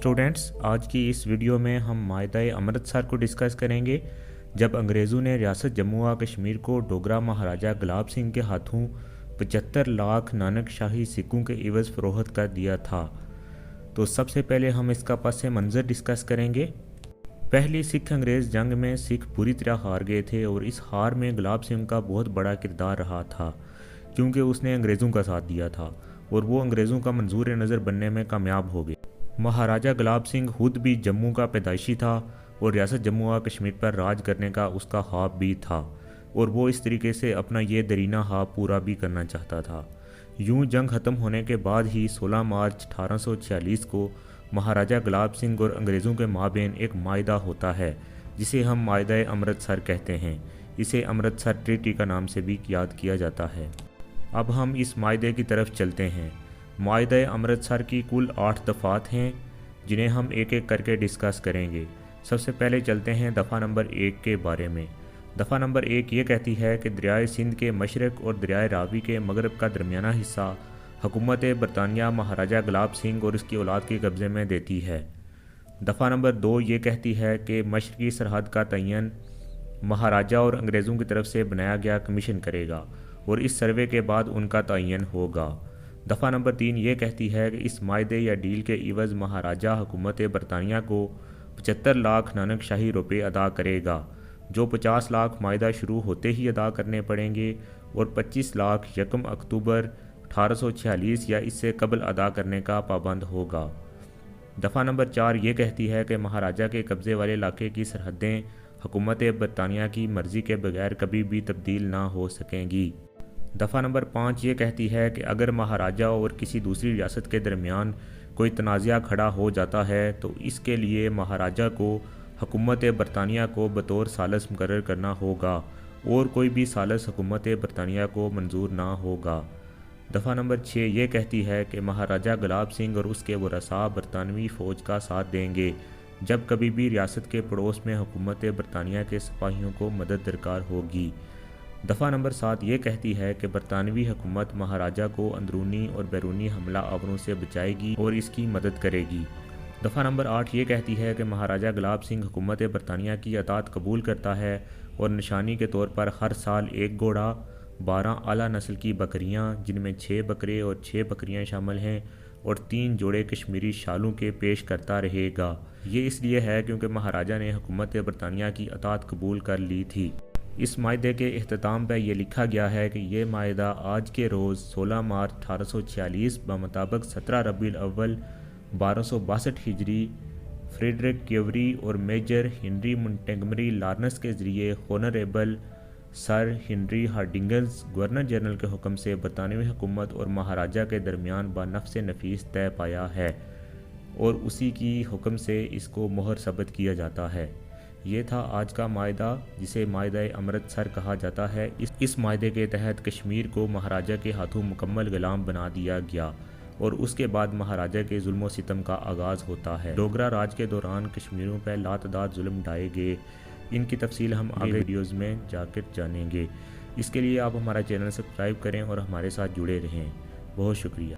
Students, आज की इस वीडियो में हम मायदा-ए अमृतसर को डिस्कस करेंगे। जब अंग्रेज़ों ने रियासत जम्मू व कश्मीर को डोगरा महाराजा गुलाब सिंह के हाथों 75 लाख नानक शाही सिक्कों के इवज़ फ़रोख्त कर दिया था, तो सबसे पहले हम इसका पस मंज़र डिस्कस करेंगे। पहली सिख अंग्रेज़ जंग में सिख बुरी तरह हार गए थे और इस हार में गुलाब सिंह का बहुत बड़ा किरदार रहा था, क्योंकि उसने अंग्रेज़ों का साथ दिया था और वो अंग्रेज़ों का मंजूर नज़र बनने में कामयाब हो गए। महाराजा गुलाब सिंह खुद भी जम्मू का पैदाइशी था और रियासत जम्मू व कश्मीर पर राज करने का उसका ख्वाब भी था और वो इस तरीके से अपना ये दरीना ख्वाब पूरा भी करना चाहता था। यूं जंग ख़त्म होने के बाद ही 16 मार्च 1846 को महाराजा गुलाब सिंह और अंग्रेज़ों के माबेन एक मायदा होता है, जिसे हम मायदा-ए अमृतसर कहते हैं। इसे अमृतसर ट्रीटी का नाम से भी याद किया जाता है। अब हम इस मायदे की तरफ चलते हैं। मायदा-ए अमृतसर की कुल 8 दफ़ात हैं, जिन्हें हम एक एक करके डिस्कस करेंगे। सबसे पहले चलते हैं दफ़ा नंबर 1 के बारे में। दफ़ा नंबर 1 ये कहती है कि दरियाए सिंध के मशरक़ और दरियाए रावी के मगरब का दरमियाना हिस्सा हुकूमत बरतानिया महाराजा गुलाब सिंह और उसकी औलाद के कब्ज़े में देती है। दफ़ा नंबर 2 ये कहती है कि मशरक़ी सरहद का तयन महाराजा और अंग्रेज़ों की तरफ से बनाया गया कमीशन करेगा और इस सर्वे के बाद उनका तयन होगा। दफ़ा नंबर 3 ये कहती है कि इस मायदे या डील के इवज़ महाराजा हुकूमत बरतानिया को 75 लाख नानक शाही रुपये अदा करेगा, जो 50 लाख मायदा शुरू होते ही अदा करने पड़ेंगे और 25 लाख 1 अक्टूबर 1846 या इससे कबल अदा करने का पाबंद होगा। दफ़ा नंबर 4 ये कहती है कि महाराजा के कब्ज़े वाले इलाके की सरहदें हुकूमत बरतानिया की मर्ज़ी के बगैर कभी भी तब्दील ना हो सकेंगी। दफ़ा नंबर 5 ये कहती है कि अगर महाराजा और किसी दूसरी रियासत के दरमियान कोई तनाज़ा खड़ा हो जाता है तो इसके लिए महाराजा को हुकूमत बरतानिया को बतौर सालस मुकर्रर करना होगा और कोई भी सालस हुकूमत बरतानिया को मंजूर ना होगा। दफ़ा नंबर 6 ये कहती है कि महाराजा गुलाब सिंह और उसके वरसा बरतानवी फ़ौज का साथ देंगे जब कभी भी रियासत के पड़ोस में हुकूमत बरतानिया के सिपाहियों को मदद दरकार होगी। दफ़ा नंबर 7 ये कहती है कि बरतानवी हुकूमत महाराजा को अंदरूनी और बैरूनी हमला आवरों से बचाएगी और इसकी मदद करेगी। दफ़ा नंबर 8 ये कहती है कि महाराजा गुलाब सिंह हुकूमत बरतानिया की अतात कबूल करता है और निशानी के तौर पर हर साल 1 घोड़ा, 12 आला नस्ल की बकरियां जिनमें 6 बकरे और 6 बकरियां शामिल हैं और 3 जोड़े कश्मीरी शालों के पेश करता रहेगा। ये इसलिए है क्योंकि महाराजा ने हुकूमत बरतानिया की अतात कबूल कर ली थी। इस मायदे के इख्तिताम पर यह लिखा गया है कि यह मायदा आज के रोज़ 16 मार्च 1846 बमुताबिक 17 रबीउल अव्वल 1262 हिजरी फ्रेडरिक क्यूरी और मेजर हेनरी मोंटगमरी लॉरेंस के ज़रिए honourable sir Henry Hardinge governor general के हुक्म से बरतानवी हुकूमत और महाराजा के दरमियान बानफ्स नफीस तय पाया है और उसी की हुक्म से इसको मोहर सबत किया जाता है। ये था आज का मायदा, जिसे मायदा-ए अमृतसर कहा जाता है। इस मायदे के तहत कश्मीर को महाराजा के हाथों मुकम्मल गुलाम बना दिया गया और उसके बाद महाराजा के जुल्म सितम का आगाज़ होता है। डोगरा राज के दौरान कश्मीरियों पर लातदाद जुल्म ढाए गए। इनकी तफसील हम आगे वीडियोज़ में जाकर जानेंगे। इसके लिए आप हमारा चैनल सब्सक्राइब करें और हमारे साथ जुड़े रहें। बहुत शुक्रिया।